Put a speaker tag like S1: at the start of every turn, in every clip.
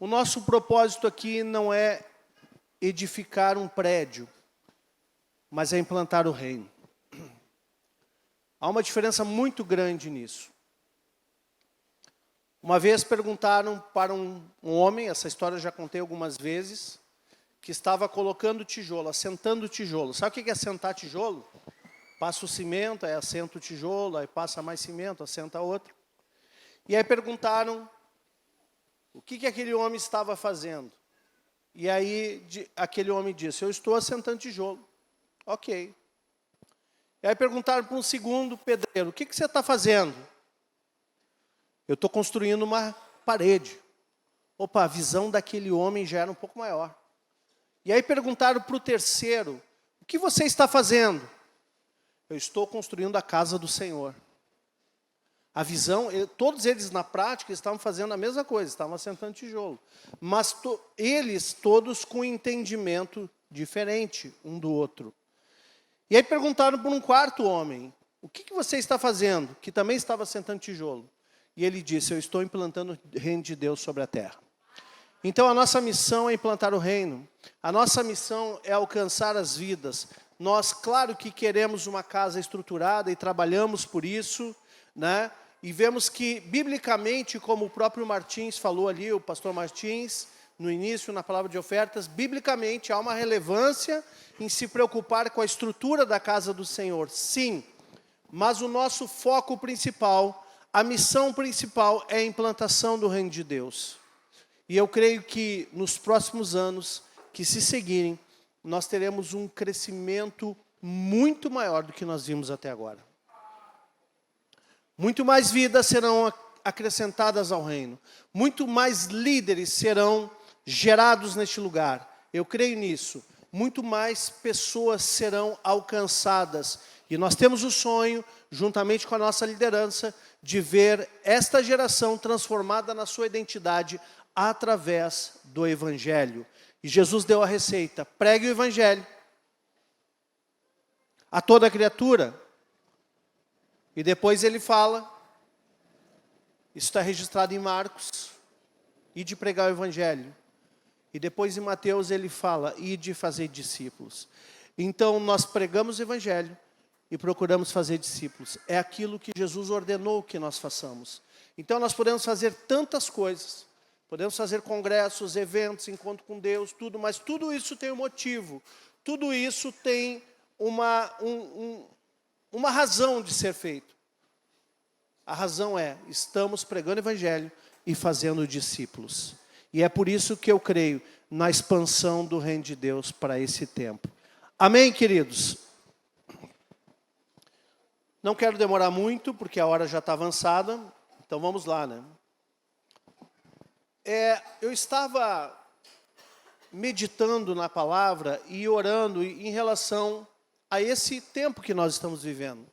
S1: O nosso propósito aqui não é edificar um prédio, mas é implantar o reino. Há uma diferença muito grande nisso. Uma vez perguntaram para um homem, essa história eu já contei algumas vezes, que estava colocando tijolo, assentando tijolo. Sabe o que é assentar tijolo? Passa o cimento, aí assenta o tijolo, aí passa mais cimento, assenta outro. E aí perguntaram o que aquele homem estava fazendo. E aí aquele homem disse, eu estou assentando tijolo. Ok. E aí perguntaram para um segundo pedreiro, o que você está fazendo? Eu estou construindo uma parede. Opa, a visão daquele homem já era um pouco maior. E aí perguntaram para o terceiro, o que você está fazendo? Eu estou construindo a casa do Senhor. A visão, todos eles na prática estavam fazendo a mesma coisa, estavam assentando tijolo. Mas eles todos com entendimento diferente um do outro. E aí perguntaram para um quarto homem, o que você está fazendo? Que também estava assentando tijolo. E ele disse, eu estou implantando o reino de Deus sobre a terra. Então a nossa missão é implantar o reino. A nossa missão é alcançar as vidas. Nós, claro que queremos uma casa estruturada e trabalhamos por isso, né? E vemos que, biblicamente, como o próprio Martins falou ali, o pastor Martins, no início, na palavra de ofertas, biblicamente há uma relevância em se preocupar com a estrutura da casa do Senhor. Sim, mas o nosso foco principal, a missão principal é a implantação do reino de Deus. E eu creio que nos próximos anos que se seguirem, nós teremos um crescimento muito maior do que nós vimos até agora. Muito mais vidas serão acrescentadas ao reino. Muito mais líderes serão gerados neste lugar. Eu creio nisso. Muito mais pessoas serão alcançadas. E nós temos o sonho, juntamente com a nossa liderança, de ver esta geração transformada na sua identidade através do Evangelho. E Jesus deu a receita, pregue o Evangelho a toda criatura. E depois ele fala, isso está registrado em Marcos, e de pregar o Evangelho. E depois em Mateus ele fala, e de fazer discípulos. Então nós pregamos o Evangelho e procuramos fazer discípulos. É aquilo que Jesus ordenou que nós façamos. Então nós podemos fazer tantas coisas. Podemos fazer congressos, eventos, encontro com Deus, tudo, mas tudo isso tem um motivo. Tudo isso tem uma razão de ser feito. A razão é, estamos pregando o Evangelho e fazendo discípulos. E é por isso que eu creio na expansão do reino de Deus para esse tempo. Amém, queridos? Não quero demorar muito, porque a hora já está avançada. Então vamos lá, né? Eu estava meditando na palavra e orando em relação a esse tempo que nós estamos vivendo.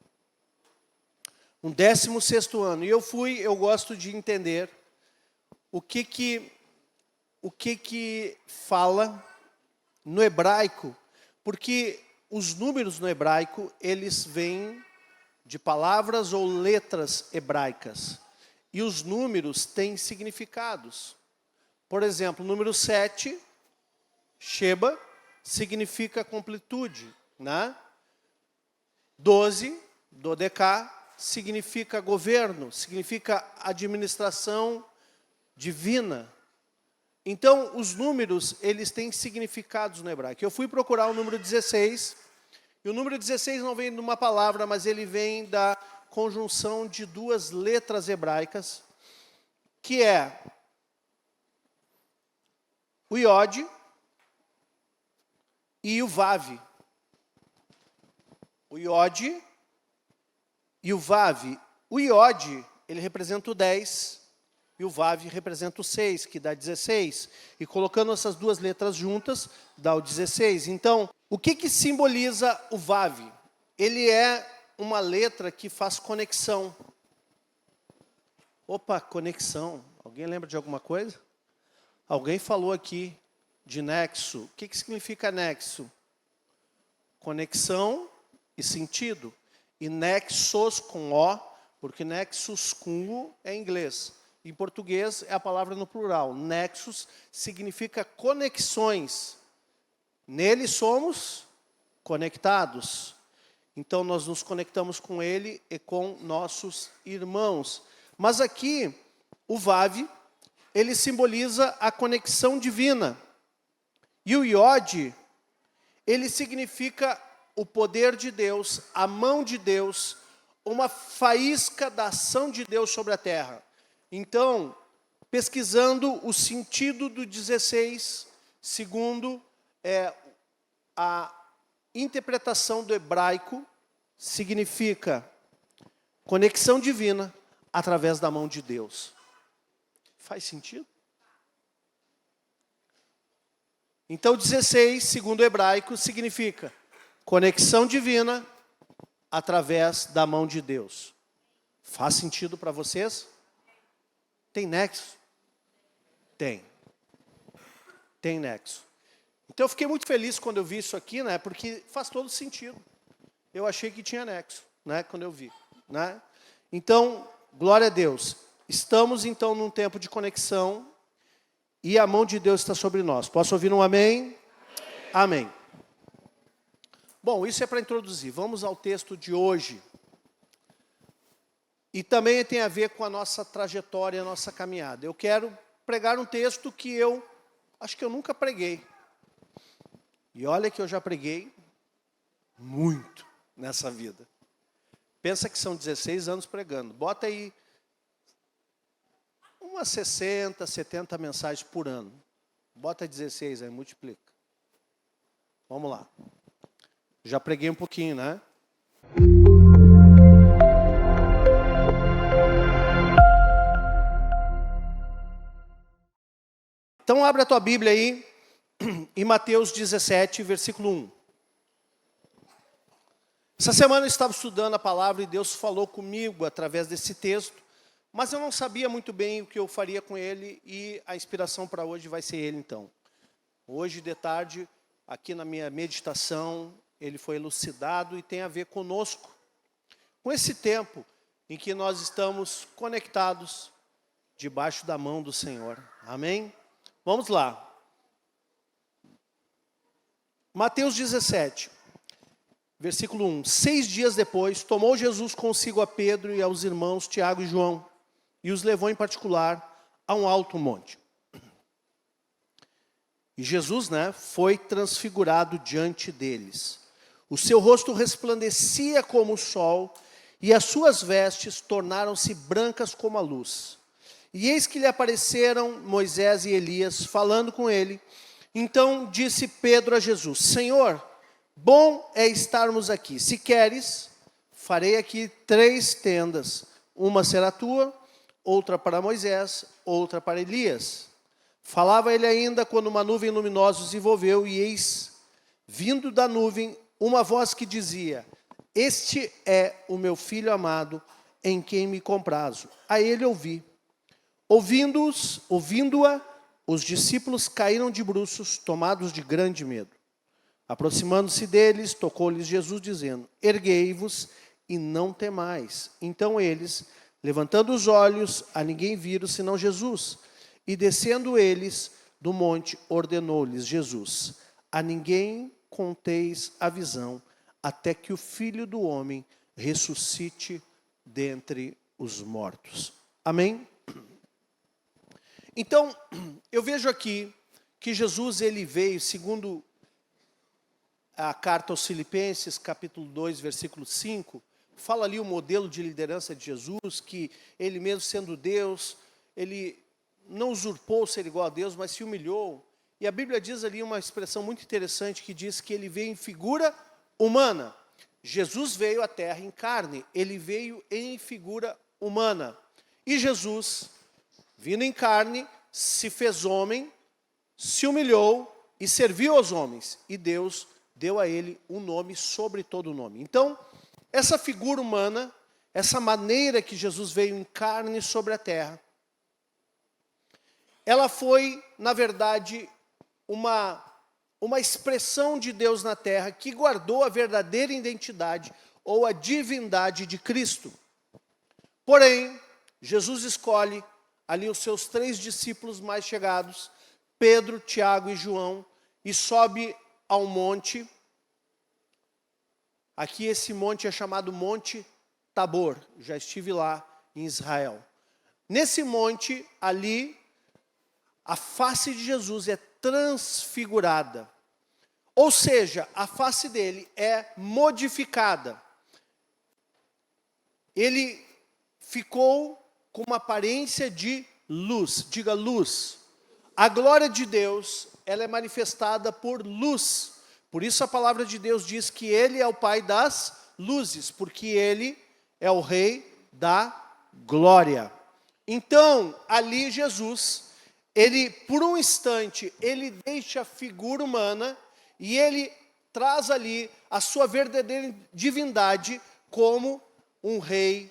S1: Um 16º ano. E eu gosto de entender o que fala no hebraico, porque os números no hebraico, eles vêm de palavras ou letras hebraicas. E os números têm significados. Por exemplo, o número 7, Sheba, significa completude, né? 12, Dodeká, significa governo, significa administração divina. Então, os números, eles têm significados no hebraico. Eu fui procurar o número 16, e o número 16 não vem de uma palavra, mas ele vem da conjunção de duas letras hebraicas, que é o Iod e o Vav. O Iod e o Vav. O Iod, ele representa o 10, e o Vav representa o 6, que dá 16. E colocando essas duas letras juntas, dá o 16. Então, o que simboliza o Vav? Ele é uma letra que faz conexão. Opa, conexão. Alguém lembra de alguma coisa? Alguém falou aqui de nexo. O que significa nexo? Conexão e sentido. E nexos com O, porque nexus com U é inglês. em português é a palavra no plural. Nexos significa conexões. Nele somos conectados. Então, nós nos conectamos com ele e com nossos irmãos. Mas aqui, o Vav, ele simboliza a conexão divina. E o Iod, ele significa o poder de Deus, a mão de Deus, uma faísca da ação de Deus sobre a terra. Então, pesquisando o sentido do 16, segundo a interpretação do hebraico, significa conexão divina através da mão de Deus. Faz sentido? Então, 16, segundo o hebraico, significa conexão divina através da mão de Deus. Faz sentido para vocês? Tem nexo? Tem. Tem nexo. Então eu fiquei muito feliz quando eu vi isso aqui, né? Porque faz todo sentido. Eu achei que tinha nexo, né? Quando eu vi, né? Então, glória a Deus. Estamos então num tempo de conexão e a mão de Deus está sobre nós. Posso ouvir um amém? Amém. Bom, isso é para introduzir. Vamos ao texto de hoje. E também tem a ver com a nossa trajetória, a nossa caminhada. Eu quero pregar um texto que eu acho que eu nunca preguei. E olha que eu já preguei muito nessa vida. Pensa que são 16 anos pregando. Bota aí umas 60, 70 mensagens por ano. Bota 16 aí, multiplica. Vamos lá. Já preguei um pouquinho, né? Então, abre a tua Bíblia aí, em Mateus 17, versículo 1. Essa semana eu estava estudando a palavra e Deus falou comigo através desse texto, mas eu não sabia muito bem o que eu faria com ele e a inspiração para hoje vai ser ele, então. Hoje, de tarde, aqui na minha meditação, ele foi elucidado e tem a ver conosco, com esse tempo em que nós estamos conectados debaixo da mão do Senhor. Amém? Vamos lá. Mateus 17, versículo 1. 6 dias depois, tomou Jesus consigo a Pedro e aos irmãos Tiago e João, e os levou em particular a um alto monte. E Jesus, foi transfigurado diante deles. O seu rosto resplandecia como o sol, e as suas vestes tornaram-se brancas como a luz. E eis que lhe apareceram Moisés e Elias, falando com ele. Então disse Pedro a Jesus: Senhor, bom é estarmos aqui. Se queres, farei aqui 3 tendas. Uma será tua, outra para Moisés, outra para Elias. Falava ele ainda quando uma nuvem luminosa os envolveu, e eis, vindo da nuvem, uma voz que dizia: Este é o meu filho amado, em quem me comprazo. A ele ouvi. Ouvindo-a, os discípulos caíram de bruços, tomados de grande medo. Aproximando-se deles, tocou-lhes Jesus, dizendo: Erguei-vos e não temais. Então eles, levantando os olhos, a ninguém viram senão Jesus. E descendo eles do monte, ordenou-lhes Jesus: A ninguém conteis a visão, até que o Filho do Homem ressuscite dentre os mortos. Amém? Então, eu vejo aqui que Jesus, ele veio, segundo a carta aos Filipenses, capítulo 2, versículo 5, fala ali o modelo de liderança de Jesus, que ele mesmo sendo Deus, ele não usurpou ser igual a Deus, mas se humilhou. E a Bíblia diz ali uma expressão muito interessante que diz que ele veio em figura humana. Jesus veio à terra em carne, ele veio em figura humana. E Jesus, vindo em carne, se fez homem, se humilhou e serviu aos homens. E Deus deu a ele um nome sobre todo nome. Então, essa figura humana, essa maneira que Jesus veio em carne sobre a terra, ela foi, na verdade, uma expressão de Deus na terra que guardou a verdadeira identidade ou a divindade de Cristo. Porém, Jesus escolhe ali os seus 3 discípulos mais chegados, Pedro, Tiago e João, e sobe ao monte. Aqui esse monte é chamado Monte Tabor, já estive lá em Israel. Nesse monte, ali, a face de Jesus é transfigurada. Ou seja, a face dele é modificada. Ele ficou com uma aparência de luz. Diga luz. A glória de Deus, ela é manifestada por luz. Por isso a palavra de Deus diz que ele é o Pai das luzes, porque ele é o Rei da glória. Então, ali Jesus, ele, por um instante, ele deixa a figura humana e ele traz ali a sua verdadeira divindade como um rei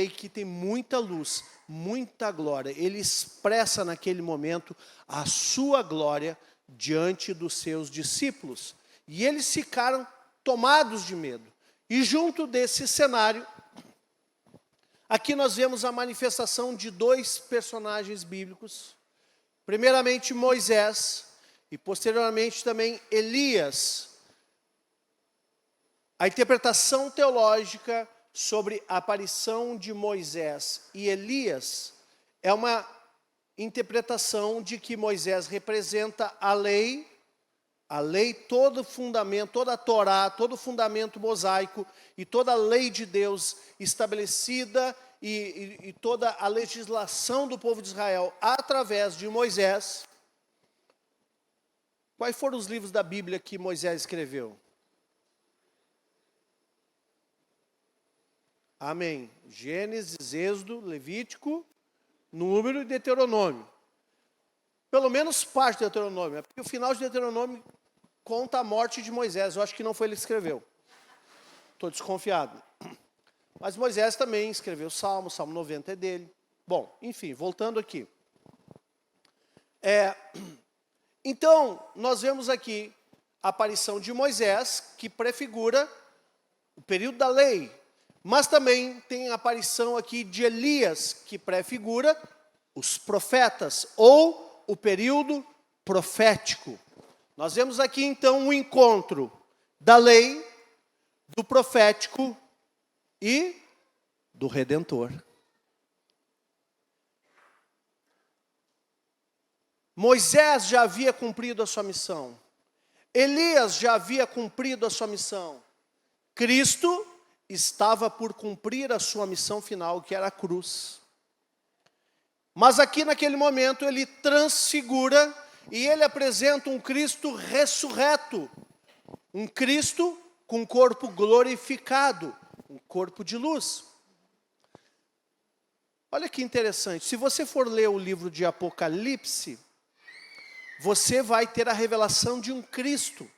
S1: que tem muita luz, muita glória. Ele expressa naquele momento a sua glória diante dos seus discípulos. E eles ficaram tomados de medo. E junto desse cenário, aqui nós vemos a manifestação de 2 personagens bíblicos. Primeiramente Moisés e posteriormente também Elias. A interpretação teológica sobre a aparição de Moisés e Elias é uma interpretação de que Moisés representa a lei, todo o fundamento, toda a Torá, todo o fundamento mosaico e toda a lei de Deus estabelecida e toda a legislação do povo de Israel através de Moisés. Quais foram os livros da Bíblia que Moisés escreveu? Amém. Gênesis, Êxodo, Levítico, Número e Deuteronômio. Pelo menos parte do Deuteronômio, porque o final de Deuteronômio conta a morte de Moisés. Eu acho que não foi ele que escreveu. Estou desconfiado. Mas Moisés também escreveu Salmo 90 é dele. Bom, enfim, voltando aqui. Então, nós vemos aqui a aparição de Moisés, que prefigura o período da lei. Mas também tem a aparição aqui de Elias, que prefigura os profetas, ou o período profético. Nós vemos aqui, então, o encontro da lei, do profético e do Redentor. Moisés já havia cumprido a sua missão. Elias já havia cumprido a sua missão. Cristo estava por cumprir a sua missão final, que era a cruz. Mas aqui naquele momento ele transfigura e ele apresenta um Cristo ressurreto. Um Cristo com corpo glorificado, um corpo de luz. Olha que interessante, se você for ler o livro de Apocalipse, você vai ter a revelação de um Cristo.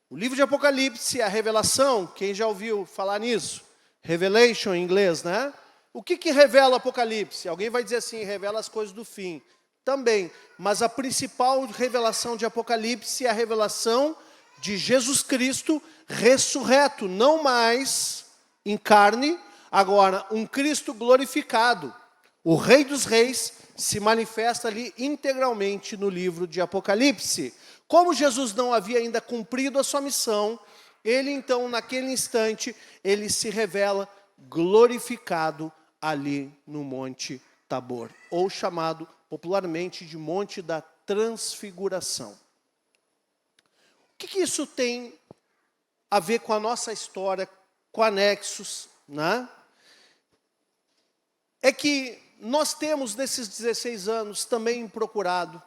S1: O livro de Apocalipse é a revelação, quem já ouviu falar nisso? Revelation em inglês, né? O que revela o Apocalipse? Alguém vai dizer assim, revela as coisas do fim. Também, mas a principal revelação de Apocalipse é a revelação de Jesus Cristo ressurreto, não mais em carne, agora um Cristo glorificado. O Rei dos Reis se manifesta ali integralmente no livro de Apocalipse. Como Jesus não havia ainda cumprido a sua missão, ele então, naquele instante, ele se revela glorificado ali no Monte Tabor, ou chamado popularmente de Monte da Transfiguração. O que isso tem a ver com a nossa história, com anexos, né? É que nós temos, nesses 16 anos, também procurado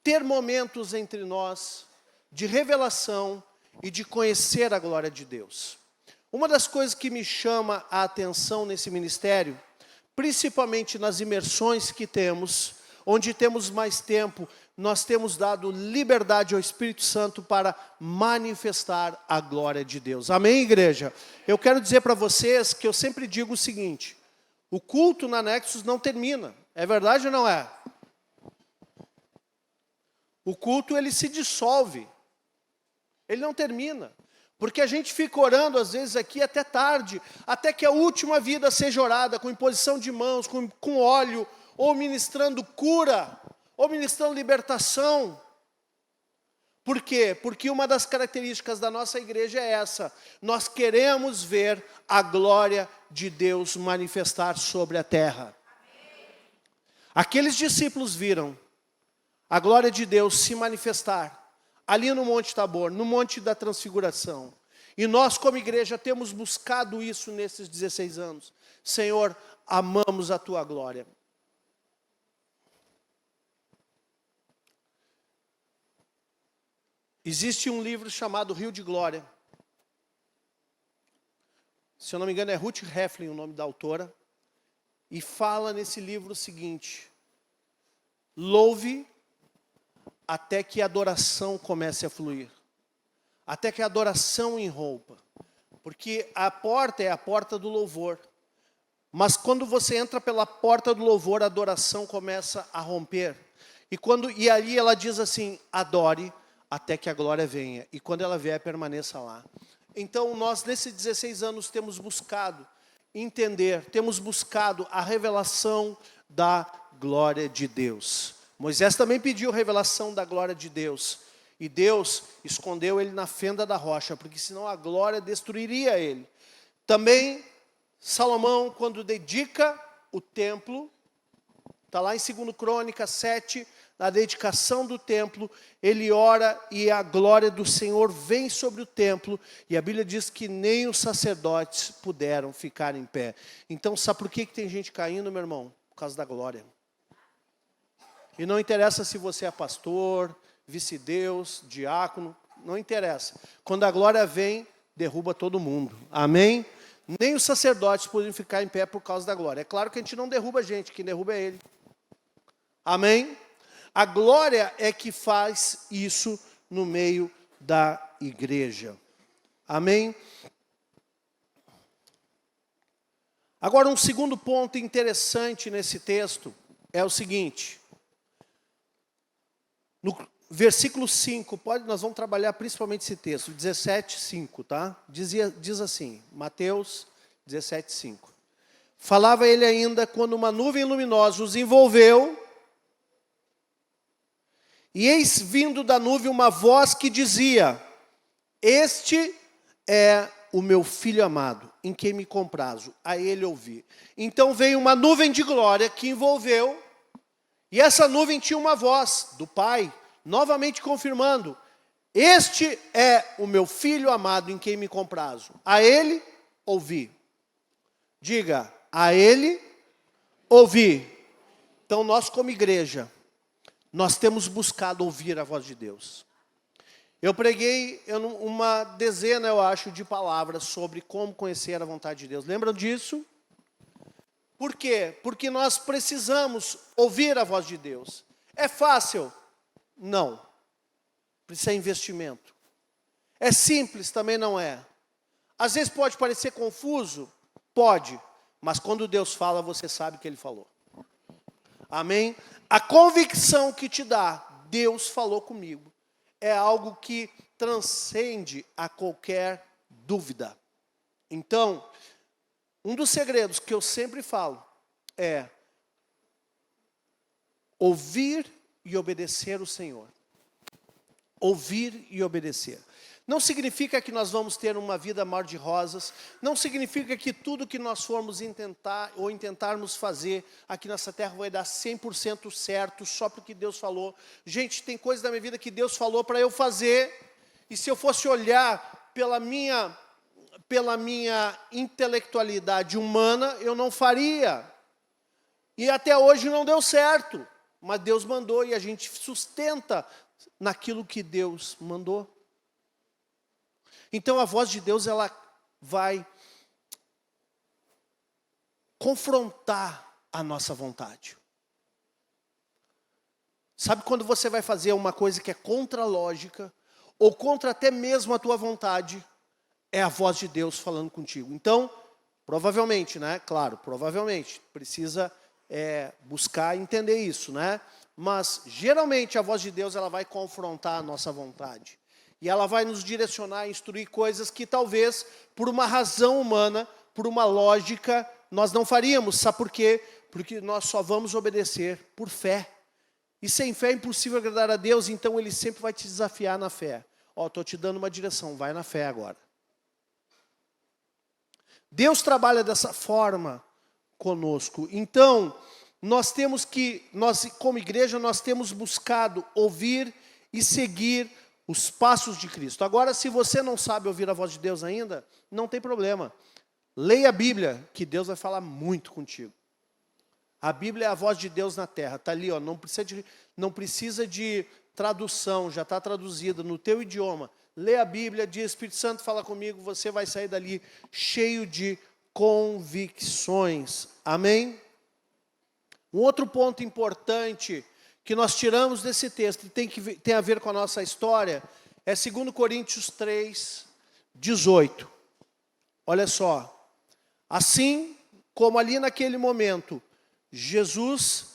S1: ter momentos entre nós de revelação e de conhecer a glória de Deus. Uma das coisas que me chama a atenção nesse ministério, principalmente nas imersões que temos, onde temos mais tempo, nós temos dado liberdade ao Espírito Santo para manifestar a glória de Deus. Amém, igreja? Eu quero dizer para vocês que eu sempre digo o seguinte, o culto na Nexus não termina. É verdade ou não é? O culto, ele se dissolve. Ele não termina. Porque a gente fica orando, às vezes, aqui até tarde, até que a última vida seja orada, com imposição de mãos, com óleo, ou ministrando cura, ou ministrando libertação. Por quê? Porque uma das características da nossa igreja é essa: nós queremos ver a glória de Deus manifestar sobre a terra. Aqueles discípulos viram a glória de Deus se manifestar ali no Monte Tabor, no Monte da Transfiguração. E nós, como igreja, temos buscado isso nesses 16 anos. Senhor, amamos a tua glória. Existe um livro chamado Rio de Glória. Se eu não me engano, é Ruth Heflin o nome da autora. E fala nesse livro o seguinte: louve até que a adoração comece a fluir. Até que a adoração irrompa. Porque a porta é a porta do louvor. Mas quando você entra pela porta do louvor, a adoração começa a romper. E ali ela diz assim: adore até que a glória venha. E quando ela vier, permaneça lá. Então, nós, nesses 16 anos, temos buscado entender, temos buscado a revelação da glória de Deus. Moisés também pediu revelação da glória de Deus. E Deus escondeu ele na fenda da rocha, porque senão a glória destruiria ele. Também, Salomão, quando dedica o templo, está lá em 2 Crônicas 7, na dedicação do templo, ele ora e a glória do Senhor vem sobre o templo, e a Bíblia diz que nem os sacerdotes puderam ficar em pé. Então, sabe por que tem gente caindo, meu irmão? Por causa da glória. E não interessa se você é pastor, vice-deus, diácono, não interessa. Quando a glória vem, derruba todo mundo. Amém? Nem os sacerdotes podem ficar em pé por causa da glória. É claro que a gente não derruba a gente, quem derruba é ele. Amém? A glória é que faz isso no meio da igreja. Amém? Agora, um segundo ponto interessante nesse texto é o seguinte. No versículo 5, nós vamos trabalhar principalmente esse texto, 17:5, tá? Diz assim, Mateus 17:5. Falava ele ainda quando uma nuvem luminosa os envolveu, e eis vindo da nuvem uma voz que dizia: este é o meu filho amado, em quem me comprazo, a ele ouvi. Então veio uma nuvem de glória que envolveu, e essa nuvem tinha uma voz do Pai, novamente confirmando: este é o meu filho amado, em quem me comprazo, a ele ouvi. Diga, a ele ouvi. Então nós, como igreja, nós temos buscado ouvir a voz de Deus. Eu preguei uma dezena, eu acho, de palavras sobre como conhecer a vontade de Deus. Lembram disso? Por quê? Porque nós precisamos ouvir a voz de Deus. É fácil? Não. Precisa de investimento. É simples? Também não é. Às vezes pode parecer confuso? Pode. Mas quando Deus fala, você sabe que Ele falou. Amém? A convicção que te dá, Deus falou comigo, é algo que transcende a qualquer dúvida. Então, um dos segredos que eu sempre falo é ouvir e obedecer o Senhor. Ouvir e obedecer. Não significa que nós vamos ter uma vida mar de rosas, não significa que tudo que nós formos intentarmos fazer aqui nessa terra vai dar 100% certo, só porque Deus falou. Gente, tem coisas da minha vida que Deus falou para eu fazer, e se eu fosse olhar pela minha intelectualidade humana, eu não faria. E até hoje não deu certo, mas Deus mandou e a gente sustenta naquilo que Deus mandou. Então a voz de Deus, ela vai confrontar a nossa vontade. Sabe quando você vai fazer uma coisa que é contra a lógica, ou contra até mesmo a tua vontade, é a voz de Deus falando contigo. Então, provavelmente, né? Claro, provavelmente, precisa buscar entender isso, né? Mas, geralmente, a voz de Deus, ela vai confrontar a nossa vontade. E ela vai nos direcionar, instruir coisas que talvez, por uma razão humana, por uma lógica, nós não faríamos. Sabe por quê? Porque nós só vamos obedecer por fé. E sem fé é impossível agradar a Deus, então Ele sempre vai te desafiar na fé. Ó, estou te dando uma direção, vai na fé agora. Deus trabalha dessa forma conosco. Então, nós como igreja, nós temos buscado ouvir e seguir os passos de Cristo. Agora, se você não sabe ouvir a voz de Deus ainda, não tem problema. Leia a Bíblia, que Deus vai falar muito contigo. A Bíblia é a voz de Deus na terra. Está ali, ó, não precisa de tradução, já está traduzida no teu idioma. Lê a Bíblia, diz, Espírito Santo fala comigo, você vai sair dali cheio de convicções. Amém? Um outro ponto importante que nós tiramos desse texto, e tem a ver com a nossa história, é 2 Coríntios 3, 18. Olha só. Assim como ali naquele momento, Jesus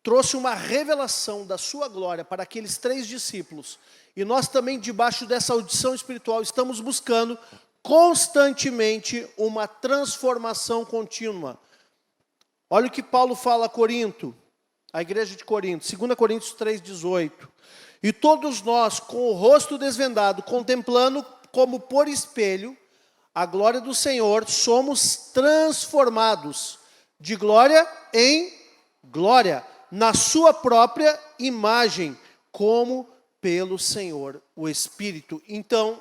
S1: trouxe uma revelação da sua glória para aqueles 3 discípulos. E nós também, debaixo dessa audição espiritual, estamos buscando constantemente uma transformação contínua. Olha o que Paulo fala a Corinto, a igreja de Corinto, 2 Coríntios 3,18. E todos nós, com o rosto desvendado, contemplando como por espelho a glória do Senhor, somos transformados de glória em glória, na sua própria imagem, como pelo Senhor, o Espírito. Então,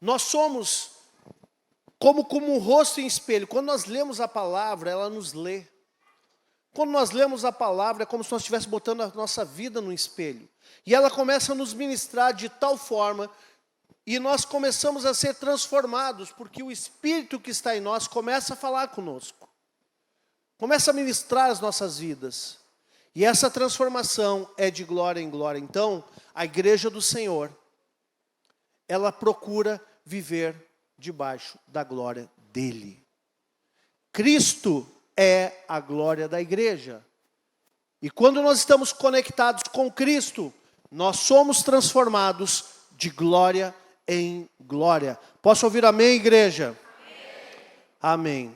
S1: nós somos como um rosto em espelho. Quando nós lemos a palavra, ela nos lê. Quando nós lemos a palavra, é como se nós estivéssemos botando a nossa vida no espelho. E ela começa a nos ministrar de tal forma, e nós começamos a ser transformados, porque o Espírito que está em nós começa a falar conosco. Começa a ministrar as nossas vidas. E essa transformação é de glória em glória. Então, a igreja do Senhor, ela procura viver debaixo da glória dele. Cristo é a glória da igreja. E quando nós estamos conectados com Cristo, nós somos transformados de glória em glória. Posso ouvir amém, igreja? Amém.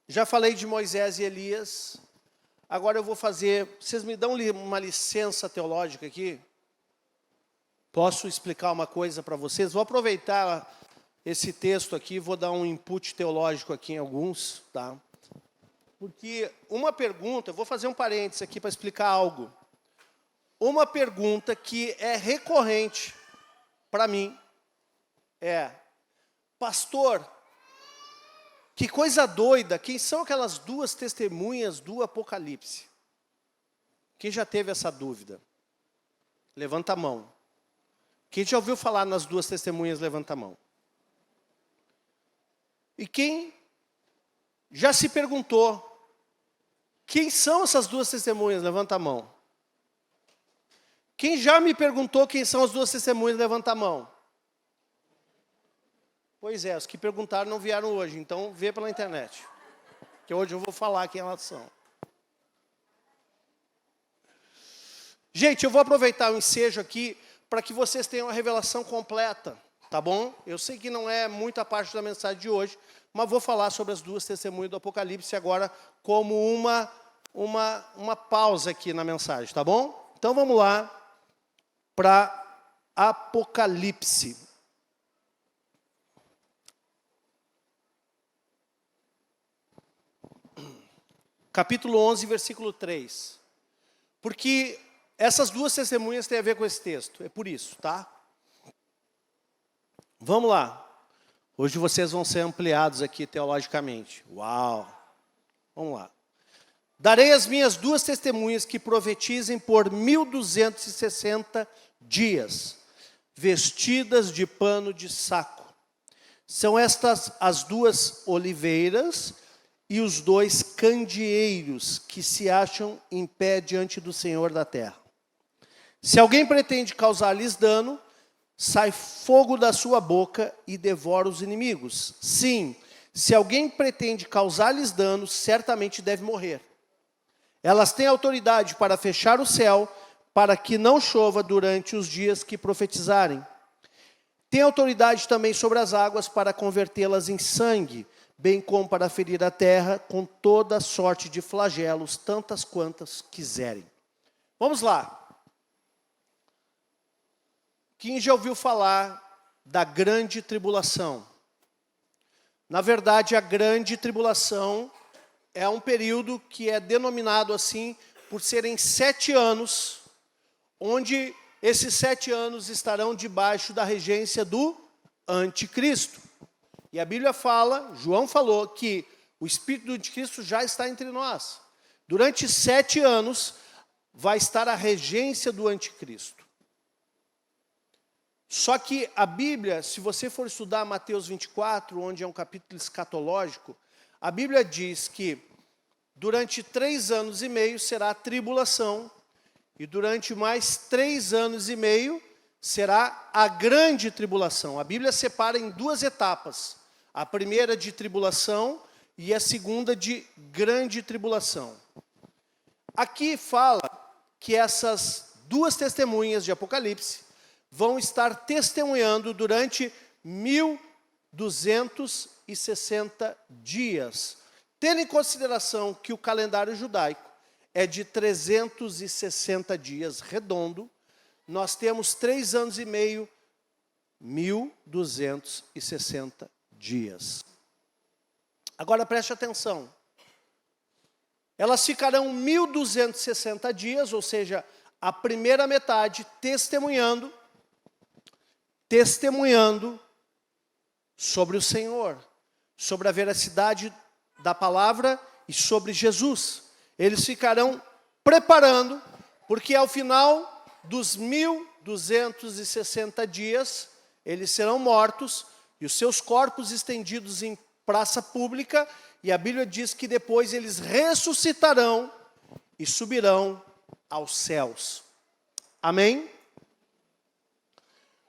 S1: Já falei de Moisés e Elias. Agora eu vou fazer... Vocês me dão uma licença teológica aqui? Posso explicar uma coisa para vocês? Vou aproveitar esse texto aqui, vou dar um input teológico aqui em alguns, tá? Porque uma pergunta, eu vou fazer um parênteses aqui para explicar algo. Uma pergunta que é recorrente para mim é: pastor, que coisa doida, quem são aquelas 2 testemunhas do Apocalipse? Quem já teve essa dúvida? Levanta a mão. Quem já ouviu falar nas 2 testemunhas, levanta a mão. E quem já se perguntou, quem são essas 2 testemunhas, levanta a mão. Quem já me perguntou quem são as 2 testemunhas, levanta a mão. Pois é, os que perguntaram não vieram hoje, então vê pela internet. Que hoje eu vou falar quem elas são. Gente, eu vou aproveitar o ensejo aqui para que vocês tenham a revelação completa, tá bom? Eu sei que não é muita parte da mensagem de hoje, mas vou falar sobre as 2 testemunhas do Apocalipse agora como uma pausa aqui na mensagem, tá bom? Então vamos lá para Apocalipse. Capítulo 11, versículo 3. Porque essas 2 testemunhas têm a ver com esse texto, é por isso, tá? Vamos lá. Hoje vocês vão ser ampliados aqui teologicamente. Uau! Vamos lá. Darei as minhas 2 testemunhas que profetizem por 1260 dias, vestidas de pano de saco. São estas as 2 oliveiras e os 2 candeeiros que se acham em pé diante do Senhor da terra. Se alguém pretende causar-lhes dano, sai fogo da sua boca e devora os inimigos. Sim, se alguém pretende causar-lhes dano, certamente deve morrer. Elas têm autoridade para fechar o céu, para que não chova durante os dias que profetizarem. Tem autoridade também sobre as águas para convertê-las em sangue, bem como para ferir a terra com toda sorte de flagelos, tantas quantas quiserem. Vamos lá. Quem já ouviu falar da grande tribulação? Na verdade, a grande tribulação é um período que é denominado assim por serem 7 anos, onde esses 7 anos estarão debaixo da regência do anticristo. E a Bíblia fala, João falou, que o espírito do anticristo já está entre nós. Durante 7 anos vai estar a regência do anticristo. Só que a Bíblia, se você for estudar Mateus 24, onde é um capítulo escatológico, a Bíblia diz que durante 3 anos e meio será a tribulação, e durante mais 3 anos e meio será a grande tribulação. A Bíblia separa em 2 etapas. A primeira de tribulação e a segunda de grande tribulação. Aqui fala que essas 2 testemunhas de Apocalipse vão estar testemunhando durante 1260 dias. Tendo em consideração que o calendário judaico é de 360 dias redondo, nós temos 3 anos e meio, 1260 dias. Agora preste atenção. Elas ficarão 1260 dias, ou seja, a primeira metade testemunhando sobre o Senhor, sobre a veracidade da palavra e sobre Jesus. Eles ficarão preparando, porque ao final dos 1260 dias, eles serão mortos e os seus corpos estendidos em praça pública, e a Bíblia diz que depois eles ressuscitarão e subirão aos céus. Amém?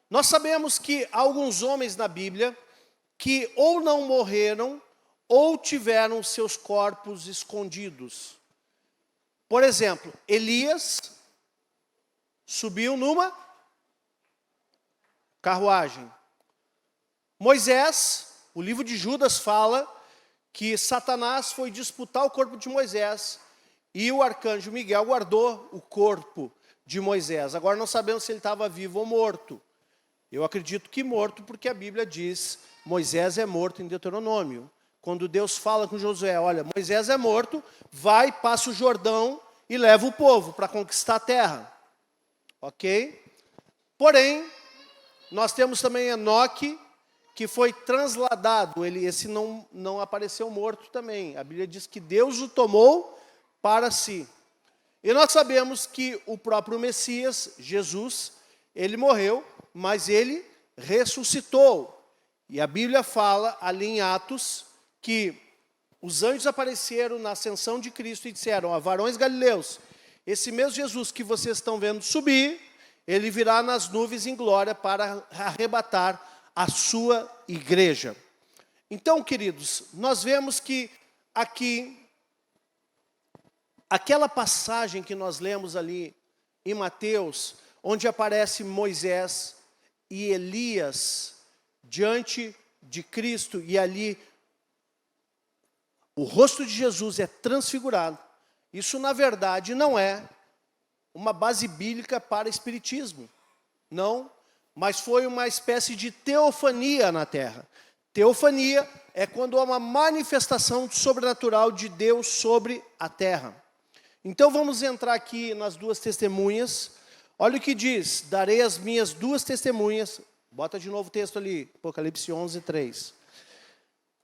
S1: Nós sabemos que há alguns homens na Bíblia que ou não morreram ou tiveram seus corpos escondidos. Por exemplo, Elias subiu numa carruagem. Moisés, o livro de Judas fala que Satanás foi disputar o corpo de Moisés e o arcanjo Miguel guardou o corpo de Moisés. Agora não sabemos se ele estava vivo ou morto. Eu acredito que morto, porque a Bíblia diz, Moisés é morto em Deuteronômio. Quando Deus fala com Josué, olha, Moisés é morto, vai, passa o Jordão e leva o povo para conquistar a terra. Ok? Porém, nós temos também Enoque, que foi transladado, esse não apareceu morto também. A Bíblia diz que Deus o tomou para si. E nós sabemos que o próprio Messias, Jesus, ele morreu, mas ele ressuscitou. E a Bíblia fala ali em Atos que os anjos apareceram na ascensão de Cristo e disseram, ó, varões galileus, esse mesmo Jesus que vocês estão vendo subir, ele virá nas nuvens em glória para arrebatar a sua igreja. Então, queridos, nós vemos que aqui, aquela passagem que nós lemos ali em Mateus, onde aparece Moisés e Elias diante de Cristo, e ali o rosto de Jesus é transfigurado. Isso, na verdade, não é uma base bíblica para espiritismo. Não, mas foi uma espécie de teofania na terra. Teofania é quando há uma manifestação sobrenatural de Deus sobre a terra. Então vamos entrar aqui nas 2 testemunhas. Olha o que diz, darei as minhas 2 testemunhas, bota de novo o texto ali, Apocalipse 11, 3.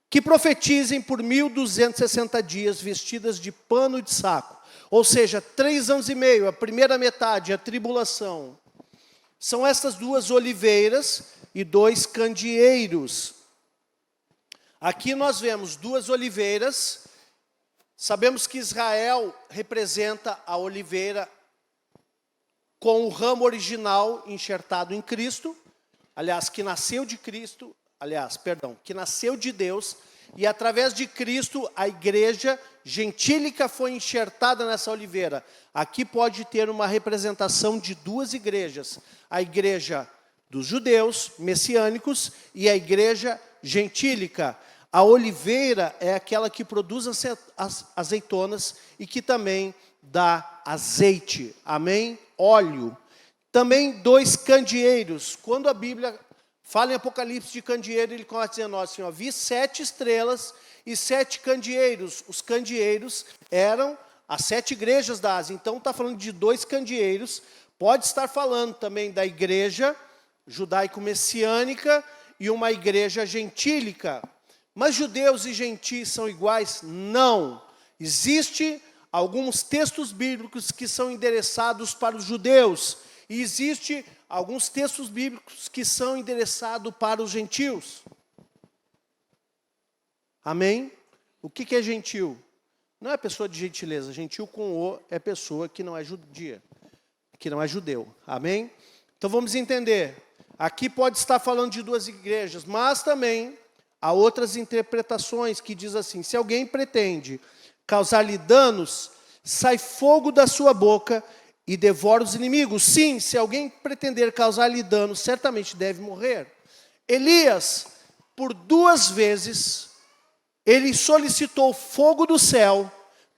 S1: Que profetizem por 1260 dias vestidas de pano de saco. Ou seja, 3 anos e meio, a primeira metade, a tribulação. São essas 2 oliveiras e 2 candeeiros. Aqui nós vemos 2 oliveiras. Sabemos que Israel representa a oliveira com o ramo original enxertado em Cristo. Aliás, que nasceu de Cristo. Que nasceu de Deus, e através de Cristo, a igreja gentílica foi enxertada nessa oliveira. Aqui pode ter uma representação de 2 igrejas, a igreja dos judeus messiânicos e a igreja gentílica. A oliveira é aquela que produz as azeitonas e que também dá azeite. Amém? Óleo. Também 2 candeeiros. Quando a Bíblia fala em Apocalipse de candeeiro, ele começa dizendo assim, ó, vi 7 estrelas e 7 candeeiros. Os candeeiros eram as 7 igrejas da Ásia. Então está falando de 2 candeeiros. Pode estar falando também da igreja judaico-messiânica e uma igreja gentílica. Mas judeus e gentis são iguais? Não. Existem alguns textos bíblicos que são endereçados para os judeus. E existem alguns textos bíblicos que são endereçados para os gentios. Amém? O que é gentil? Não é pessoa de gentileza. Gentil com o é pessoa que não é judia, que não é judeu. Amém? Então vamos entender. Aqui pode estar falando de 2 igrejas, mas também há outras interpretações que diz assim, se alguém pretende causar-lhe danos, sai fogo da sua boca e devora os inimigos. Sim, se alguém pretender causar-lhe danos, certamente deve morrer. Elias, por 2 vezes, ele solicitou fogo do céu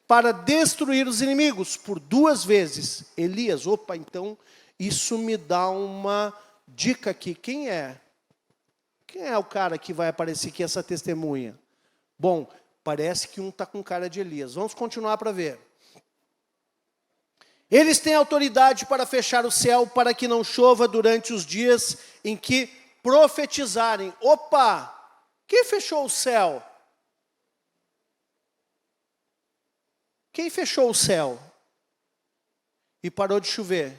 S1: para destruir os inimigos. Por 2 vezes. Elias, então isso me dá uma dica aqui. Quem é? Quem é o cara que vai aparecer aqui, essa testemunha? Bom, parece que um está com cara de Elias. Vamos continuar para ver. Eles têm autoridade para fechar o céu para que não chova durante os dias em que profetizarem. Opa! Quem fechou o céu? Quem fechou o céu? E parou de chover?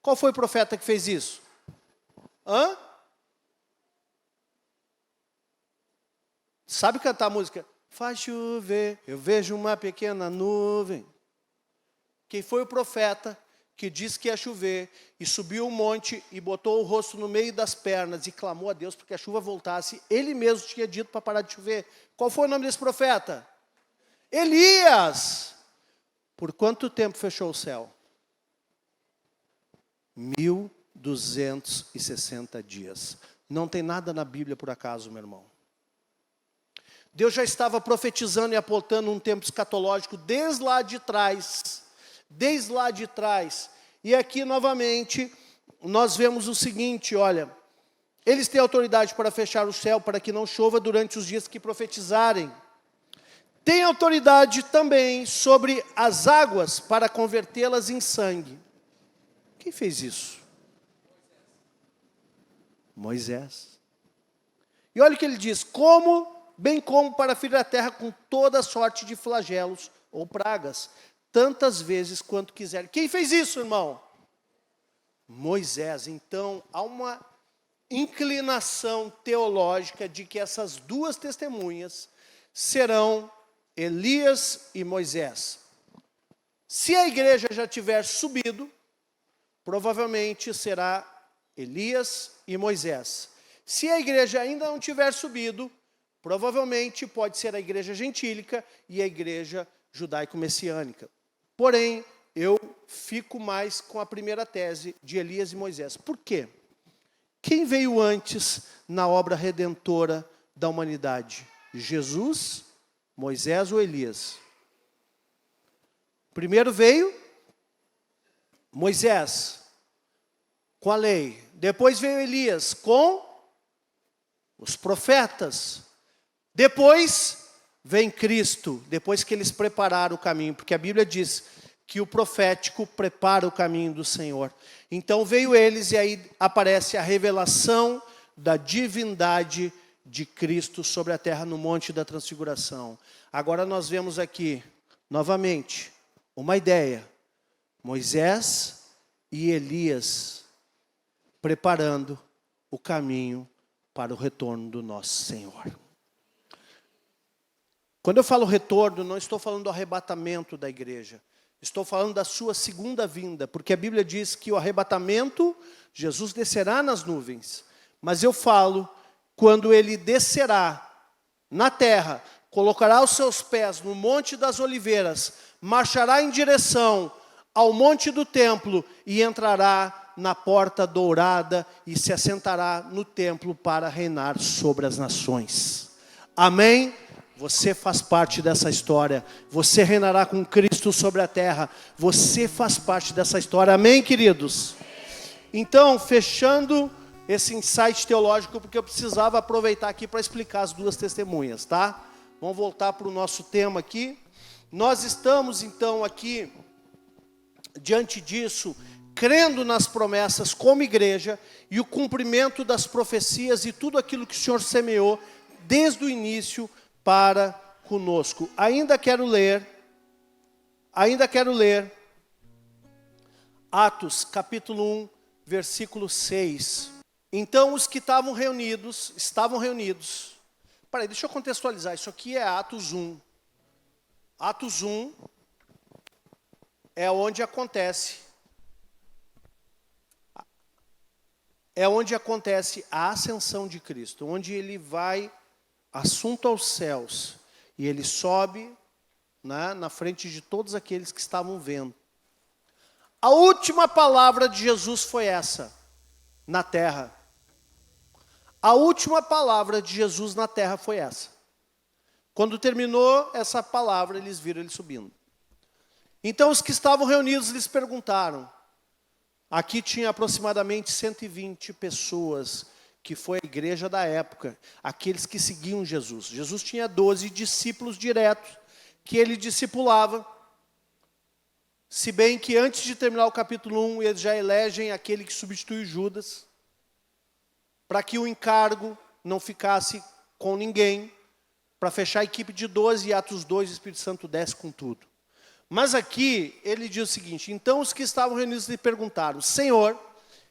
S1: Qual foi o profeta que fez isso? Hã? Sabe cantar a música? Faz chover, eu vejo uma pequena nuvem. Quem foi o profeta que disse que ia chover e subiu um monte e botou o rosto no meio das pernas e clamou a Deus porque a chuva voltasse? Ele mesmo tinha dito para parar de chover. Qual foi o nome desse profeta? Elias. Por quanto tempo fechou o céu? 1260 dias. Não tem nada na Bíblia por acaso, meu irmão. Deus já estava profetizando e apontando um tempo escatológico desde lá de trás. Desde lá de trás. E aqui, novamente, nós vemos o seguinte, olha. Eles têm autoridade para fechar o céu, para que não chova durante os dias que profetizarem. Tem autoridade também sobre as águas, para convertê-las em sangue. Quem fez isso? Moisés. E olha o que ele diz, bem como para ferir a terra com toda sorte de flagelos ou pragas, tantas vezes quanto quiser. Quem fez isso, irmão? Moisés. Então, há uma inclinação teológica de que essas 2 testemunhas serão Elias e Moisés. Se a igreja já tiver subido, provavelmente será Elias e Moisés. Se a igreja ainda não tiver subido, provavelmente pode ser a igreja gentílica e a igreja judaico-messiânica. Porém, eu fico mais com a primeira tese de Elias e Moisés. Por quê? Quem veio antes na obra redentora da humanidade? Jesus, Moisés ou Elias? Primeiro veio Moisés, com a lei. Depois veio Elias, com os profetas. Depois vem Cristo, depois que eles prepararam o caminho, porque a Bíblia diz que o profético prepara o caminho do Senhor. Então veio eles e aí aparece a revelação da divindade de Cristo sobre a terra no Monte da Transfiguração. Agora nós vemos aqui, novamente, uma ideia. Moisés e Elias preparando o caminho para o retorno do nosso Senhor. Quando eu falo retorno, não estou falando do arrebatamento da igreja. Estou falando da sua segunda vinda, porque a Bíblia diz que o arrebatamento, Jesus descerá nas nuvens. Mas eu falo, quando ele descerá na terra, colocará os seus pés no Monte das Oliveiras, marchará em direção ao monte do templo e entrará na porta dourada e se assentará no templo para reinar sobre as nações. Amém? Você faz parte dessa história. Você reinará com Cristo sobre a terra. Você faz parte dessa história. Amém, queridos? Então, fechando esse insight teológico, porque eu precisava aproveitar aqui para explicar as duas testemunhas, tá? Vamos voltar para o nosso tema aqui. Nós estamos, então, aqui, diante disso, crendo nas promessas como igreja e o cumprimento das profecias e tudo aquilo que o Senhor semeou desde o início para conosco. Ainda quero ler Atos, capítulo 1, versículo 6. Então os que estavam reunidos. Peraí, deixa eu contextualizar. Isso aqui é Atos 1. Atos 1 é onde acontece a ascensão de Cristo, onde ele vai assunto aos céus e ele sobe, né, na frente de todos aqueles que estavam vendo. A última palavra de Jesus foi essa, na terra. A última palavra de Jesus na terra foi essa. Quando terminou essa palavra, eles viram ele subindo. Então os que estavam reunidos lhes perguntaram. Aqui tinha aproximadamente 120 pessoas, que foi a igreja da época, aqueles que seguiam Jesus. Jesus tinha 12 discípulos diretos, que ele discipulava. Se bem que antes de terminar o capítulo 1, eles já elegem aquele que substitui Judas, para que o encargo não ficasse com ninguém, para fechar a equipe de 12, e Atos 2, o Espírito Santo desce com tudo. Mas aqui, ele diz o seguinte, então os que estavam reunidos lhe perguntaram, Senhor,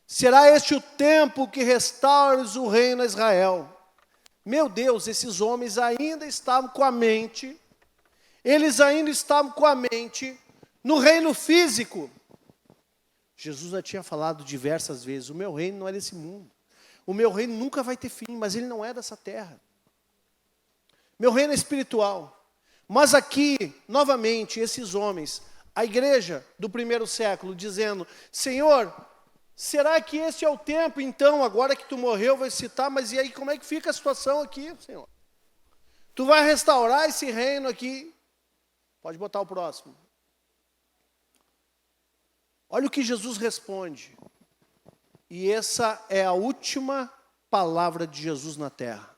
S1: será este o tempo que restaures o reino a Israel? Meu Deus, esses homens ainda estavam com a mente, no reino físico. Jesus já tinha falado diversas vezes, o meu reino não é desse mundo. O meu reino nunca vai ter fim, mas ele não é dessa terra. Meu reino é espiritual. Mas aqui, novamente, esses homens, a igreja do primeiro século, dizendo, Senhor, será que esse é o tempo, então, agora que tu morreu, vai citar, mas e aí, como é que fica a situação aqui, Senhor? Tu vai restaurar esse reino aqui? Pode botar o próximo. Olha o que Jesus responde. E essa é a última palavra de Jesus na terra.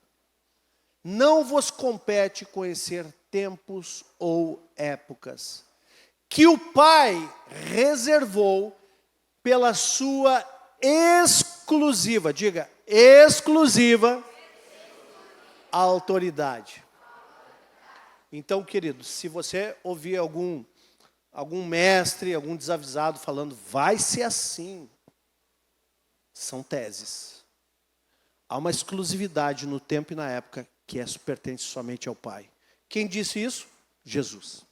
S1: Não vos compete conhecer tempos ou épocas, que o Pai reservou pela sua exclusiva, diga, exclusiva autoridade. Então, queridos, se você ouvir algum mestre, algum desavisado falando, vai ser assim, são teses. Há uma exclusividade no tempo e na época que pertence somente ao Pai. Quem disse isso? Jesus.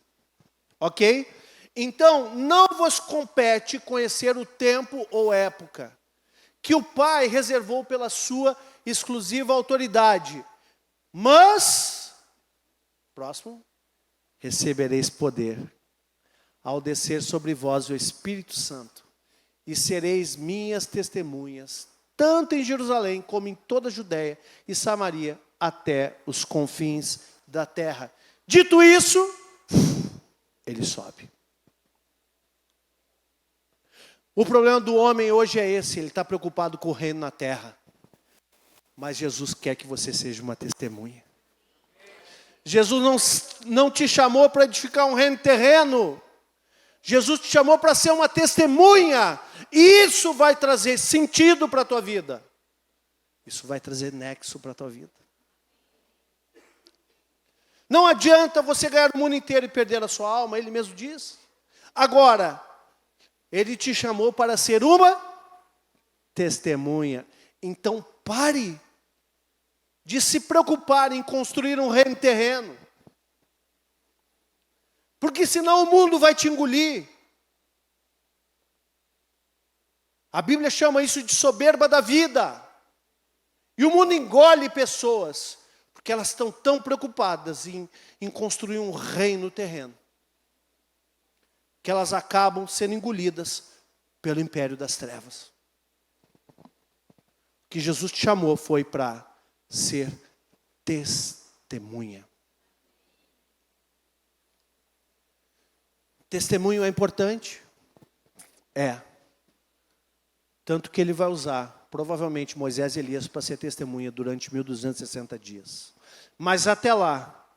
S1: Ok? Então, não vos compete conhecer o tempo ou época que o Pai reservou pela sua exclusiva autoridade. Mas, próximo, recebereis poder ao descer sobre vós o Espírito Santo, e sereis minhas testemunhas, tanto em Jerusalém como em toda a Judéia e Samaria, até os confins da terra. Dito isso, ele sobe. O problema do homem hoje é esse, ele está preocupado com o reino na terra. Mas Jesus quer que você seja uma testemunha. Jesus não te chamou para edificar um reino terreno. Jesus te chamou para ser uma testemunha. E isso vai trazer sentido para a tua vida. Isso vai trazer nexo para a tua vida. Não adianta você ganhar o mundo inteiro e perder a sua alma, ele mesmo diz. Agora, ele te chamou para ser uma testemunha. Então pare de se preocupar em construir um reino terreno. Porque senão o mundo vai te engolir. A Bíblia chama isso de soberba da vida. E o mundo engole pessoas, porque elas estão tão preocupadas em construir um reino terreno, que elas acabam sendo engolidas pelo império das trevas. O que Jesus te chamou foi para ser testemunha. testemunha. Testemunho é importante? É. Tanto que ele vai usar, provavelmente, Moisés e Elias para ser testemunha durante 1260 dias. Mas até lá,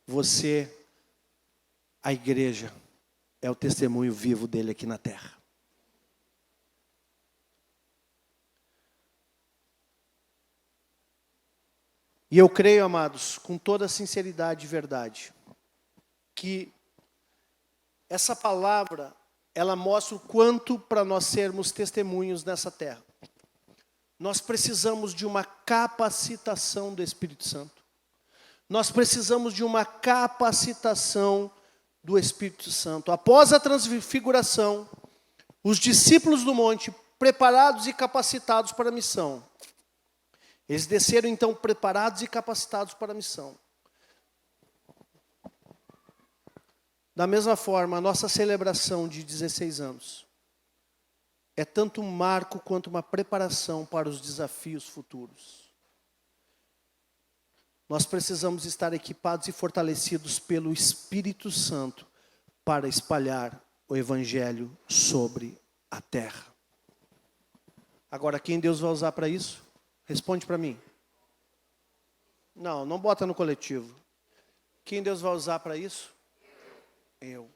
S1: você, a igreja, é o testemunho vivo dele aqui na terra. E eu creio, amados, com toda sinceridade e verdade, que essa palavra, ela mostra o quanto para nós sermos testemunhos nessa terra. Nós precisamos de uma capacitação do Espírito Santo. Nós precisamos de uma capacitação do Espírito Santo. Após a transfiguração, os discípulos do monte, preparados e capacitados para a missão. Eles desceram então preparados e capacitados para a missão. Da mesma forma, a nossa celebração de 16 anos é tanto um marco quanto uma preparação para os desafios futuros. Nós precisamos estar equipados e fortalecidos pelo Espírito Santo para espalhar o Evangelho sobre a terra. Agora, quem Deus vai usar para isso? Responde para mim. Não bota no coletivo. Quem Deus vai usar para isso? Eu.